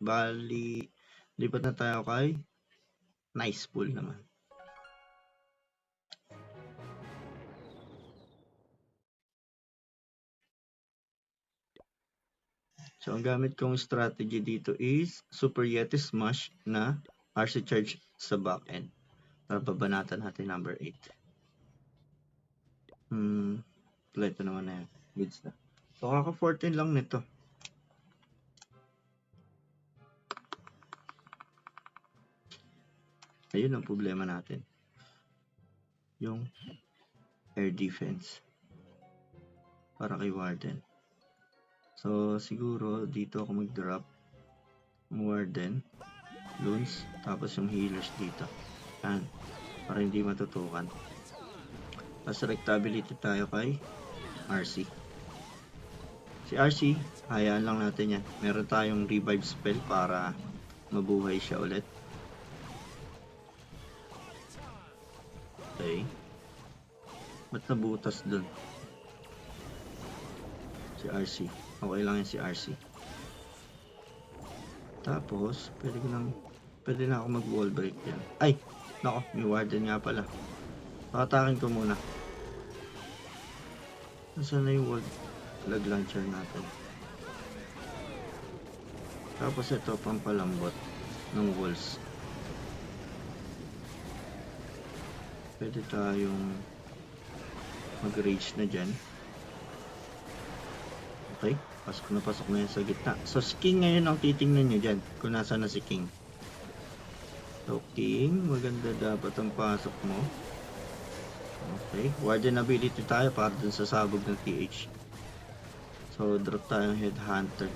Bali, lipat na tayo kay Nice Pool naman. So, ang gamit kong strategy dito is Super Yeti Smash na RC Charge sa backend. Para babanatan natin number 8. Ito naman na yan. Goods na. So, kaka 14 lang nito. Ayun ang problema natin. Yung air defense. Para kay Warden. So, siguro dito ako mag-drop. Warden. Loons. Tapos yung healers dito. Yan. Para hindi matutukan. Resurrectability tayo kay RC. Si RC, hayaan lang natin yan. Meron tayong revive spell para mabuhay siya ulit. Okay. Ba't nabutas dun? Si RC. Okay lang yan si RC. Tapos, pwede na ako mag-wall break yan. Ay! Nako, may warden nga pala. Pakatakin ko muna. Nasaan na yung wall lag launcher natin? Tapos ito, pampalambot ng walls. Pwede tayong mag-rage na dyan. Okay, pasok na yan sa gitna. So, si King ngayon ang titingnan nyo dyan kung nasa na si King. So, King, maganda dapat ang pasok mo. Okay, Warden ability tayo para dun sa sabog ng TH. So, drop tayong Headhunter.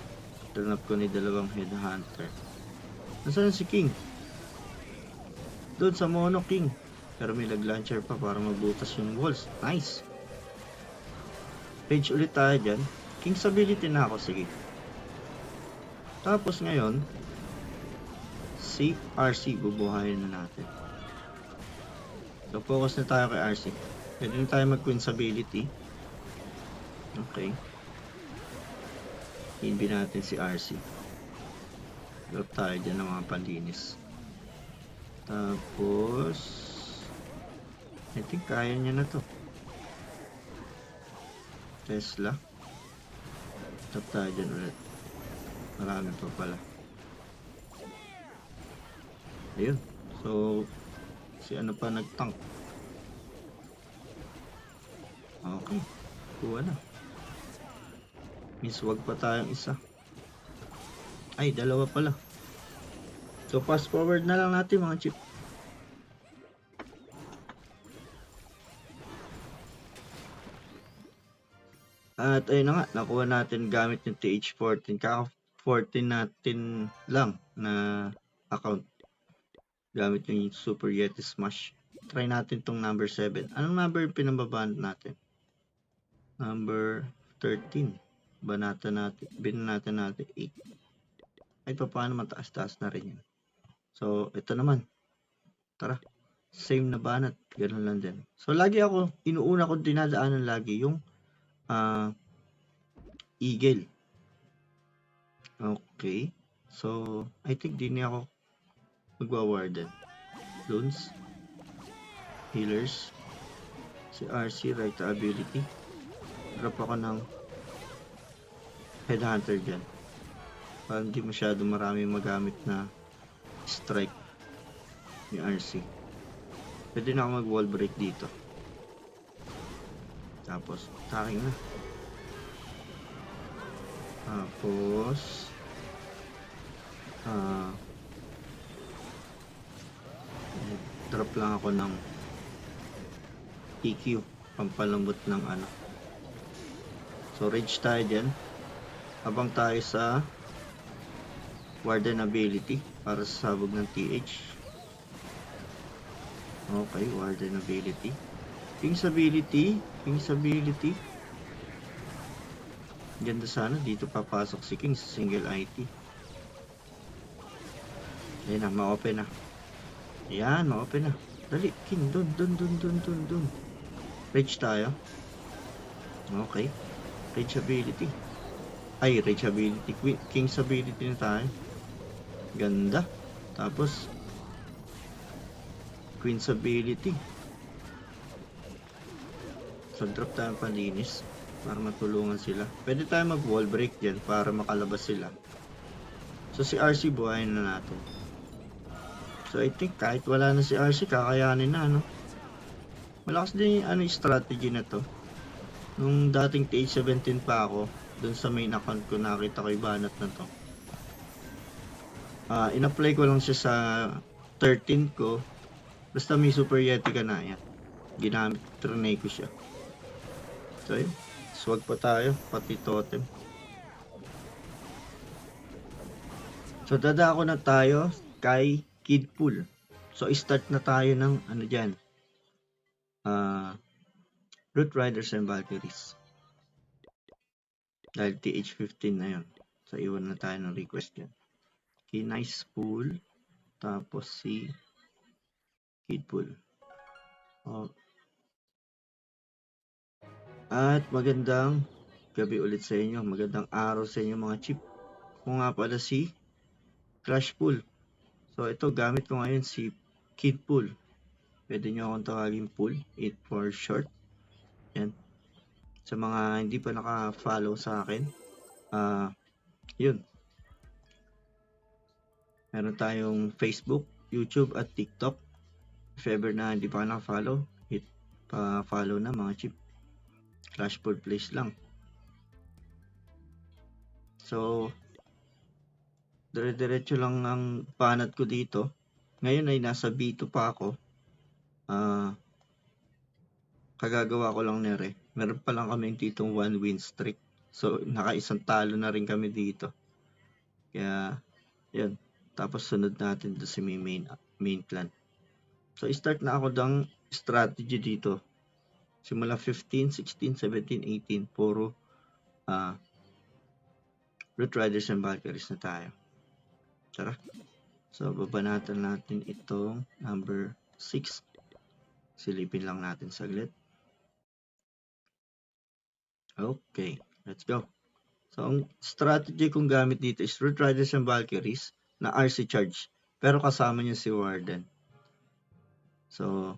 Turn up ko ni dalawang Headhunter. Nasaan si King? Doon sa Mono King. Pero may lag launcher pa para magbutas yung walls. Nice! Page ulit tayo dyan. King's ability na ako, sige. Tapos ngayon, si RC, bubuhayin na natin. So, focus na tayo kay RC. Pwede na tayo mag-Queen's ability. Okay. Hinbi natin si RC. Drop tayo dyan ng mga panlinis. Tapos, I think kaya niya na to. Tesla. Drop tayo dyan ulit. Marami pa pala. Ayun. So, si ano pa nag-tank. Okay. Kuha na. Miss, wag pa tayong isa. Ay, dalawa pala. So, fast forward na lang natin mga chip. At ayun na nga, nakuha natin gamit yung TH14. Kaka 14 natin lang na account. Gamit yung Super Yeti Smash. Try natin tong number 7. Anong number yung pinababaan natin? Number 13. Binanatan natin 8. Ay, paano mataas-taas na rin yun. So, ito naman. Tara. Same na banat. Ganun lang din. So, inuuna ko dinadaanan lagi yung Eagle. Okay. So, I think di niya ako magwa-warden. Loons. Healers. Si RC, right ability. Drop ako ng Headhunter dyan. Para hindi masyado marami magamit na strike ni RC. Pwede na ako mag-wall break dito. Tapos, taking na. Tapos, drop lang ako ng EQ, pampalambot ng ano. So, rage tayo dyan. Habang tayo sa Warden ability para sa sabog ng TH. Okay, Warden ability. King's ability. Ganda sana, dito papasok si King sa single IT. Ayan na, ma-open na. Ayan, ma-open na. Dali, King, dun. Rage tayo. Okay. Rage ability. Ay, Rage ability. King's ability na tayo. Ganda. Tapos, Queen's ability. So, drop tayo ng panlinis para matulungan sila. Pwede tayo mag-wall break dyan para makalabas sila. So, si RC buhayin na natin. So, I think kahit wala na si RC, kakayanin na, no? Malakas din yung strategy na to. Nung dating TH17 pa ako, dun sa main account ko, nakita ko yung banat na to. In-apply ko lang siya sa 13 ko. Basta may Super Yeti ka na yan. Ginamit, trinay ko siya. So yun, swag pa tayo, pati totem. So dadako na tayo kay Kidpool. So start na tayo ng ano dyan. Root Riders and Valkyries. Dahil TH15 na yun. So iwan na tayo ng request yan. Okay, nice pool. Tapos si Kidpool. Oh. At magandang gabi ulit sa inyo. Magandang araw sa inyo mga chip. Kung nga pala si Crash Pool. So ito gamit ko ngayon si Kidpool. Pwede nyo akong tawagin Pool, it for short. Yan. Sa mga hindi pa naka-follow sa akin, yun. Meron tayong Facebook, YouTube at TikTok. If ever na hindi pa naka-follow, hit pa-follow na mga chip. Crash Pool Place lang. So, dire-diretso lang ang panat ko dito. Ngayon ay nasa B2 pa ako. Kagagawa ko lang nere. Meron pa lang kami ditong 1 win streak. So, naka-isang talo na rin kami dito. Kaya, yun. Tapos sunod natin doon sa main clan. So, start na ako ng strategy dito. Simula 15, 16, 17, 18. Puro Root Riders and Valkyries na tayo. Tara. So, babanatan natin itong number 6. Silipin lang natin saglit. Okay, let's go. So, ang strategy kong gamit dito is Root Riders and Valkyries na RC charge. Pero kasama niya si Warden. So,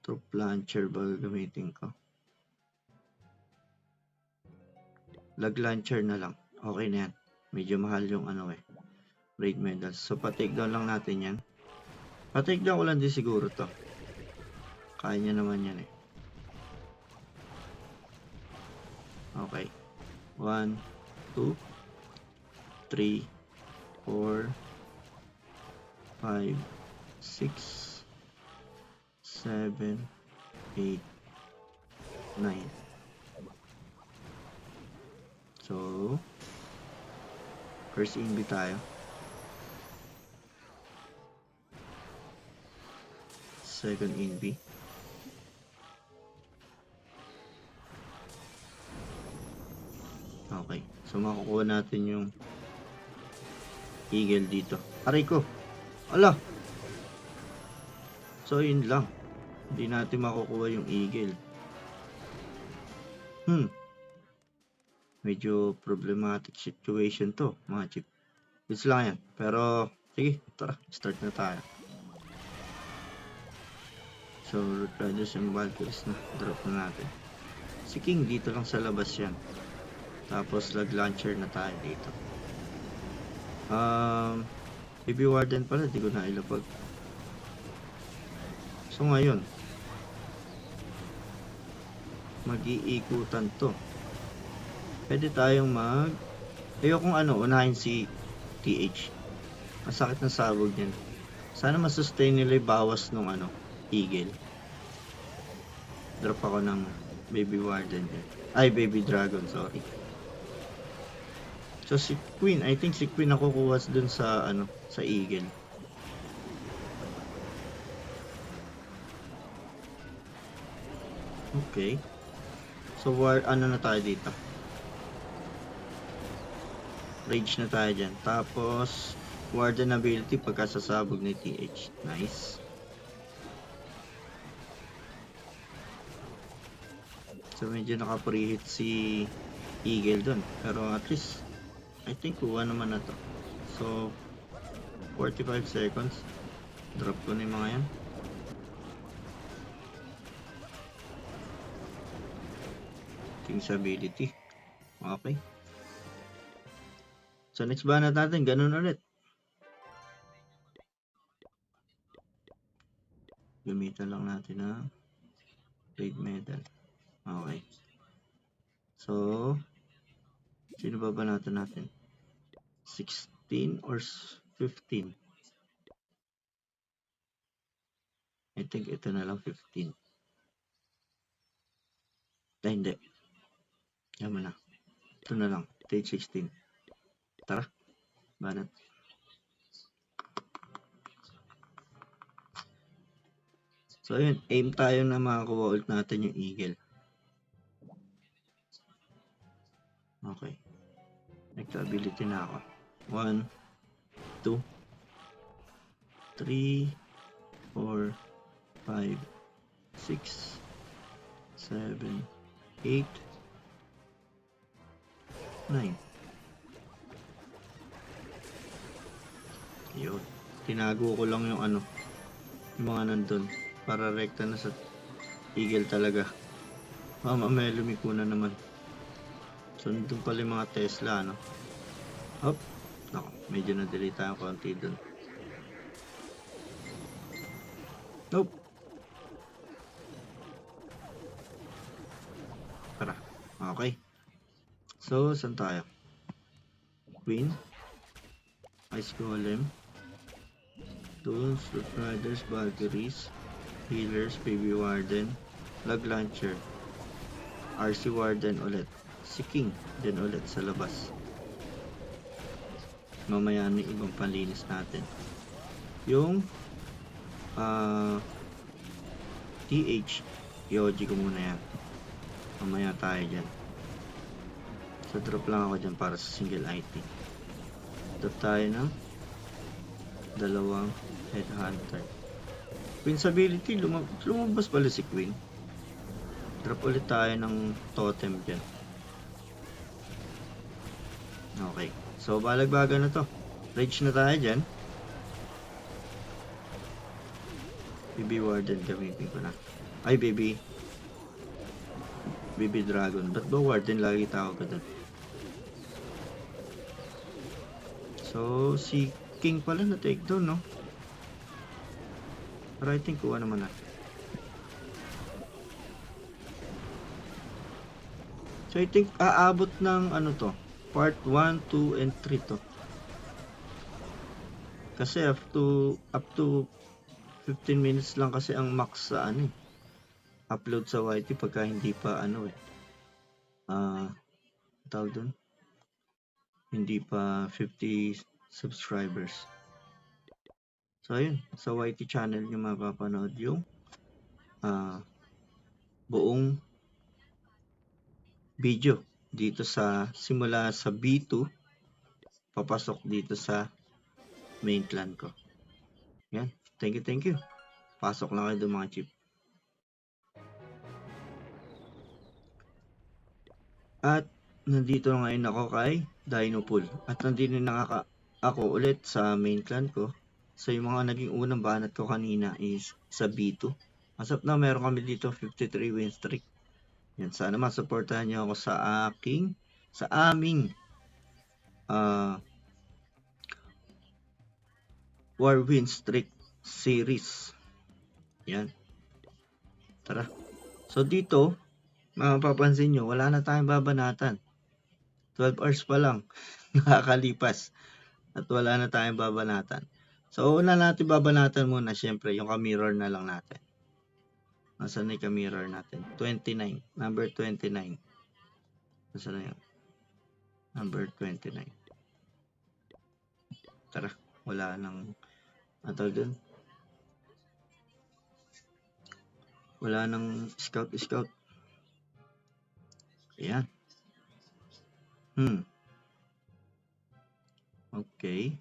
troop launcher ba gagamitin ko? Lag launcher na lang. Okay na yan. Medyo mahal yung raid medals. So, pa-take down lang natin yan. Pa-take down ko lang din siguro to. Kaya niya naman yan eh. Okay. 1, 2, 3, 4, 5, 6, 7, 8, 9. So, first invi tayo. Second invi. Okay. So, makukuha natin yung eagle dito. Aray ko! Ala! So, yun lang. Hindi natin makukuha yung eagle. Medyo problematic situation to, mga chip. It's lang yan. Pero, sige, tara. Start na tayo. So, Root Riders and Valkyries na. Drop na natin. Si King dito lang sa labas yan. Tapos, lag launcher na tayo dito. Baby Warden pala, di ko na ilapag. So, ngayon, mag-iikutan to. Pwede tayong ayokong unahin si TH. Masakit na sabog yan. Sana masustain nila yung bawas nung Eagle. Drop ako ng Baby Warden din. Ay, Baby Dragon, sorry. So, si Queen, I think si Queen nakukuha dun sa, sa Eagle. Okay. So, na tayo dito. Rage na tayo dyan. Tapos, Warden ability pagkasasabog ni TH. Nice. So, medyo naka-preheat si Eagle dun. Pero at least, I think kuha naman na to. So, 45 seconds. Drop ko na yung mga yan. King's ability. Okay. So, next banat natin, ganun ulit. Gamitan lang natin na trade medal. Okay. So, sino ba natin? 16 or 15? I think ito na lang 15. Ay, hindi. Yaman na. Ito na lang. Stage 16. Tara. Banat. So, yun. Aim tayo na makakuha ulit natin yung eagle. Okay. Next ability na ako. 1, 2, 3, 4, 5, 6, 7, 8, 9. Yun. Tinago ko lang yung ano, yung mga nandun para rekta na sa eagle talaga. Mamaya lumiko na naman. So, nandun pala yung mga Tesla, ano. Hop. Ako, medyo na-delay tayo konti dun. Nope. Tara. Okay. So, saan tayo? Queen. Ice Golem. Tools, Root Riders, Valkyries, Healers, Baby Warden, Log Launcher, RC Warden ulit. Si King din ulit sa labas. Mamaya na ibang panlinis natin. Yung TH, Yoji ko muna yan. Mamaya tayo dyan. So drop lang ako dyan para sa single IT. Drop tayo ng dalawang Headhunter. Queen's ability, lumabas pala si Queen. Drop ulit tayo ng totem dyan. Okay. So balagbaga na to. Rage na tayo dyan. Baby Warden gamitin ko na. Ay, Baby Dragon. Ba't ba Warden lagi tawag ko doon? So, si King pala na take down, no? Pero I think kuha naman natin. So, I think aabot ng ano to? Part 1, 2, and 3 to. Kasi up to 15 minutes lang kasi ang max sa ano eh. Upload sa YT pagka hindi pa ano eh. Tawag dun? Hindi pa 50 subscribers. So ayun, sa YT channel nyo mapapanood yung buong video dito sa simula sa B2 papasok dito sa main clan ko. Yan, thank you. Pasok lang kayo doon mga chip. At nandito ngayon ako kay Dinopool. At nandito na ako ulit sa main clan ko. So yung mga naging unang banat ko kanina is sa B2. As of now, meron kami dito 53 win streak. Yan, sana masuportahan niyo ako sa aming War Win Streak series. Yan. Tara. So dito, mapapansin nyo, wala na tayong babanatan. 12 hours pa lang. Nakakalipas. At wala na tayong babanatan. So una natin babanatan muna, syempre, yung ka-mirror na lang natin. Nasaan na yung ka-mirror natin? 29. Number 29. Nasaan na yun? Number 29. Tara, wala nang atol dun. Wala nang scout. Ayan. Okay.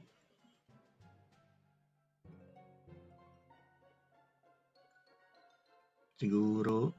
Siguro